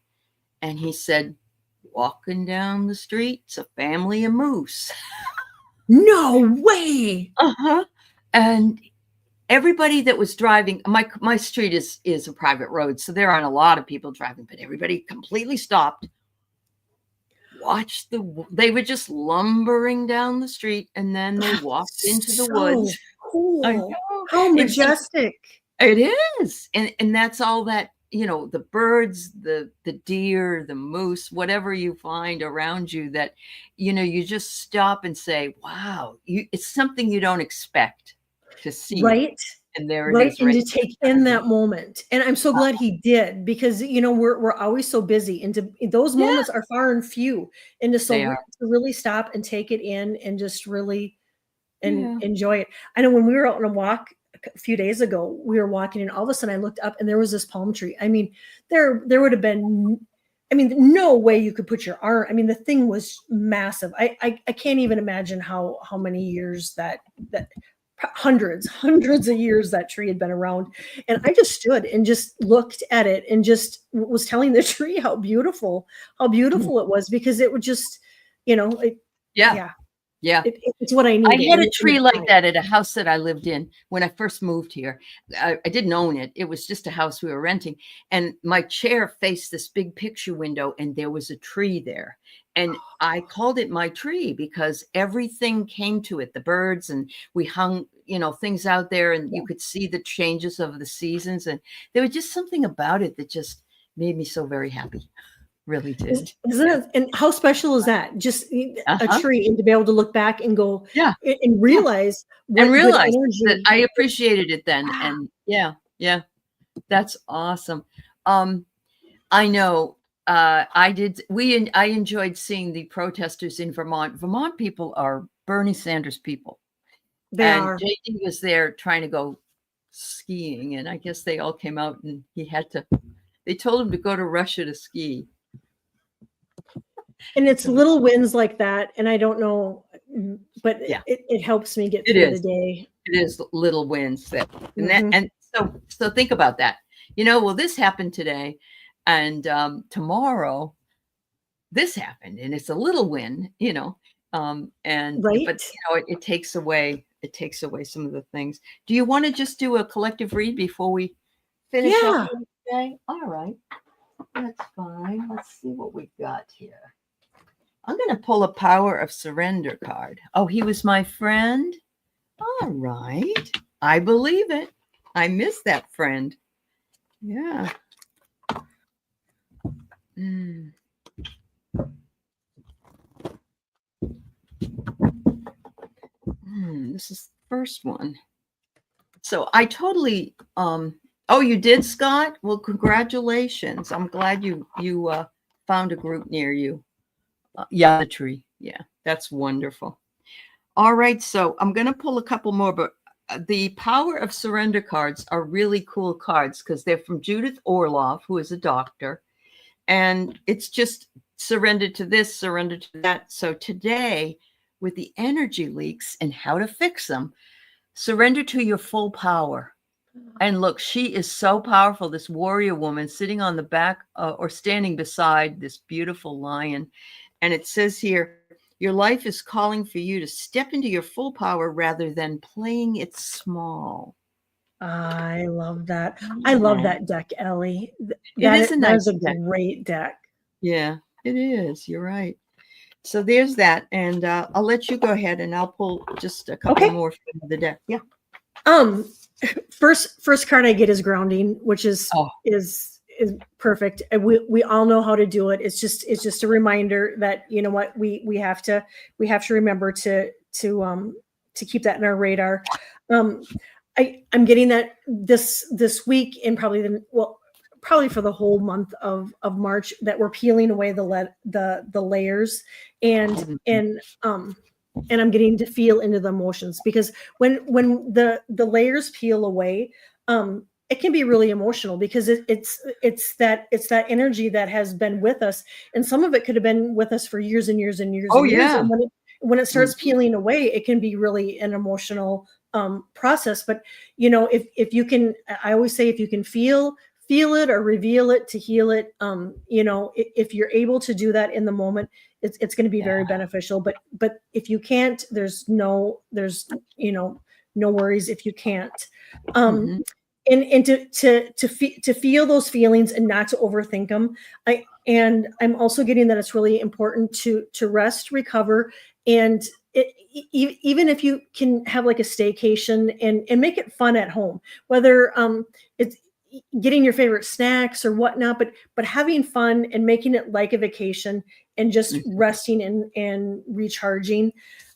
and he said, walking down the street, it's a family of moose. No way. And everybody that was driving, my street is a private road, so there aren't a lot of people driving, but everybody completely stopped, watched they were just lumbering down the street, and then they walked into the woods. Cool. I know. How majestic. It is. And that's all that, you know, the birds, the deer, the moose, whatever you find around you that, you know, you just stop and say, wow, it's something you don't expect to see. Right. And there it is. And to take in that moment. And I'm so glad he did, because, you know, we're always so busy, and those moments are far and few. And to really stop and take it in and just really enjoy it. I know when we were out on a walk a few days ago, we were walking, and all of a sudden I looked up and there was this palm tree. I mean, there would have been, no way you could put your arm. I mean, the thing was massive. I can't even imagine how many years that hundreds of years that tree had been around. And I just stood and just looked at it and just was telling the tree how beautiful it was, because it would just, you know, it's what I need. I had a tree like that at a house that I lived in when I first moved here. I didn't own it. It was just a house we were renting. And my chair faced this big picture window, and there was a tree there. And I called it my tree because everything came to it. The birds, and we hung, you know, things out there, and you could see the changes of the seasons. And there was just something about it that just made me so very happy. Really did. Isn't it? And how special is that? Just a tree, and to be able to look back and go, and realize that I appreciated it then. And that's awesome. I know I enjoyed seeing the protesters in Vermont. Vermont people are Bernie Sanders people. They are. JD was there trying to go skiing, and I guess they all came out, and they told him to go to Russia to ski. And it's little wins like that, and I don't know, but it helps me get through the day. It is little wins and so think about that. Well, this happened today, and tomorrow this happened, and it's a little win, and right. But it takes away some of the things. Do you want to just do a collective read before we finish up today? All right, that's fine. Let's see what we got here. I'm going to pull a Power of Surrender card. Oh, he was my friend. All right, I believe it. I miss that friend. Yeah. This is the first one. So I totally, oh, you did, Scott? Well, congratulations. I'm glad you found a group near you. The tree. Yeah, that's wonderful. All right, so I'm going to pull a couple more, but the Power of Surrender cards are really cool cards because they're from Judith Orloff, who is a doctor. And it's just surrender to this, surrender to that. So today, with the energy leaks and how to fix them, surrender to your full power. And look, she is so powerful, this warrior woman sitting on the back or standing beside this beautiful lion. And it says here, your life is calling for you to step into your full power rather than playing it small. I love that. I love that deck, Aley. That is a great deck. Yeah, it is. You're right. So there's that. And I'll let you go ahead and I'll pull just a couple more from the deck. Yeah. First card I get is grounding, which is perfect. And we all know how to do it. It's just a reminder that, you know what, we have to remember to keep that in our radar. I'm getting that this week and probably for the whole month of March, that we're peeling away the layers and I'm getting to feel into the emotions, because when the layers peel away, it can be really emotional, because it's that energy that has been with us, and some of it could have been with us for years and years and years. And when it starts peeling away, it can be really an emotional process. But if you can, I always say, if you can feel it or reveal it to heal it, if you're able to do that in the moment, it's going to be very beneficial. But if you can't, there's no worries if you can't. And to feel those feelings and not to overthink them. I'm also getting that it's really important to rest, recover, and even if you can have like a staycation and make it fun at home, whether it's getting your favorite snacks or whatnot, but having fun and making it like a vacation and just resting and recharging.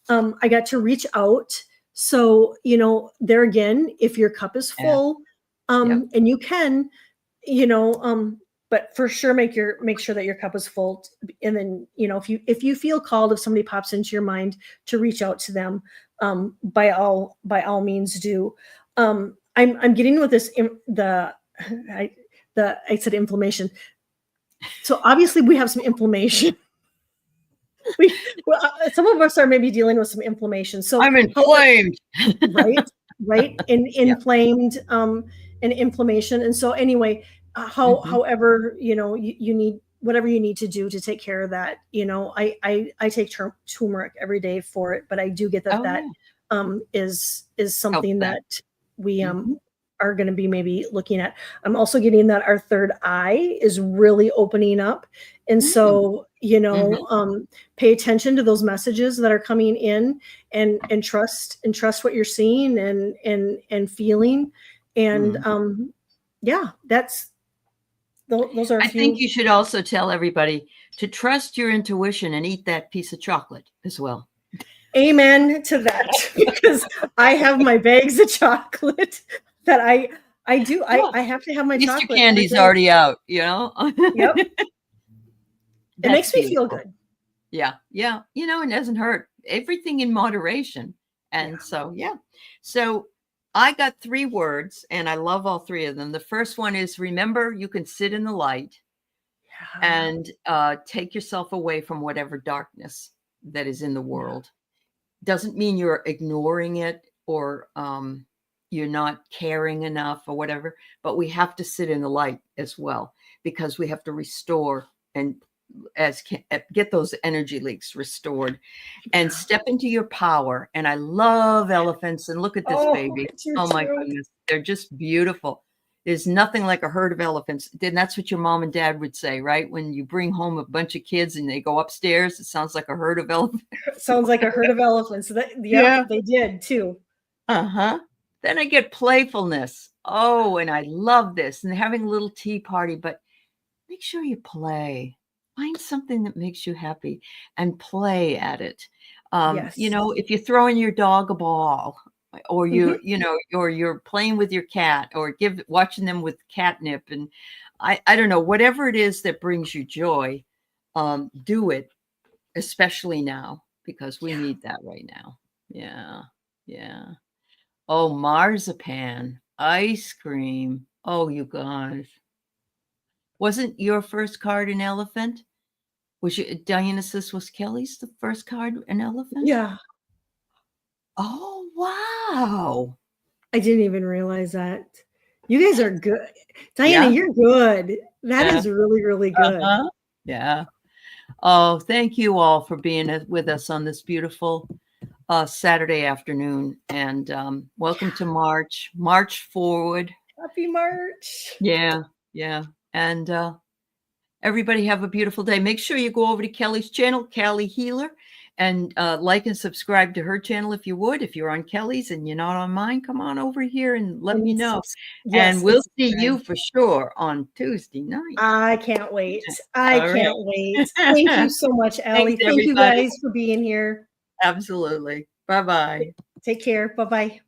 I got to reach out. So, there again, if your cup is full, and you can, but for sure, make sure that your cup is full. And then, if you feel called, if somebody pops into your mind to reach out to them, by all means do. I'm getting with this, I said inflammation. So obviously we have some inflammation. Some of us are maybe dealing with some inflammation. So I'm inflamed. right. And inflamed, and inflammation. And so anyway, however, you need whatever you need to do to take care of that. I take turmeric every day for it, but I do get that is something that we are going to be maybe looking at. I'm also getting that our third eye is really opening up. And so, pay attention to those messages that are coming in and trust what you're seeing and feeling. And those are I think you should also tell everybody to trust your intuition and eat that piece of chocolate as well. Amen to that, because I have my bags of chocolate that I do. I have to have my Easter chocolate. candy's already out, Yep. It makes me feel good. Yeah. Yeah. You know, it doesn't hurt. Everything in moderation. And so, yeah. So I got 3 words and I love all 3 of them. The first one is remember you can sit in the light and take yourself away from whatever darkness that is in the world. Doesn't mean you're ignoring it or you're not caring enough or whatever, but we have to sit in the light as well because we have to restore and get those energy leaks restored and step into your power. And I love elephants. And look at this baby. Oh my goodness. They're just beautiful. There's nothing like a herd of elephants. And that's what your mom and dad would say, right? When you bring home a bunch of kids and they go upstairs, it sounds like a herd of elephants. Sounds like a herd of elephants. Yeah, they did too. Then I get playfulness. Oh, and I love this. And having a little tea party, but make sure you play. Find something that makes you happy and play at it. You know, if you're throwing your dog a ball or you know, or you're playing with your cat or watching them with catnip. And I don't know, whatever it is that brings you joy, do it, especially now, because we need that right now. Yeah. Yeah. Oh, marzipan, ice cream. Oh, you guys. Wasn't your first card an elephant? Was Dionysus was Kelly's the first card an elephant? Yeah. Oh, wow. I didn't even realize that. You guys are good. Diana, you're good. That is really, really good. Yeah. Oh, thank you all for being with us on this beautiful Saturday afternoon. And welcome to March. March forward. Happy March. Yeah. Yeah. And everybody have a beautiful day. Make sure you go over to Kelly's channel, Kelly Healer, and like and subscribe to her channel if you would. If you're on Kelly's and you're not on mine, come on over here and let me know. Yes, and we'll see you for sure on Tuesday night. I can't wait. I can't wait. Thank you so much, Aley. Thank you guys for being here. Absolutely. Bye-bye. Take care. Bye-bye.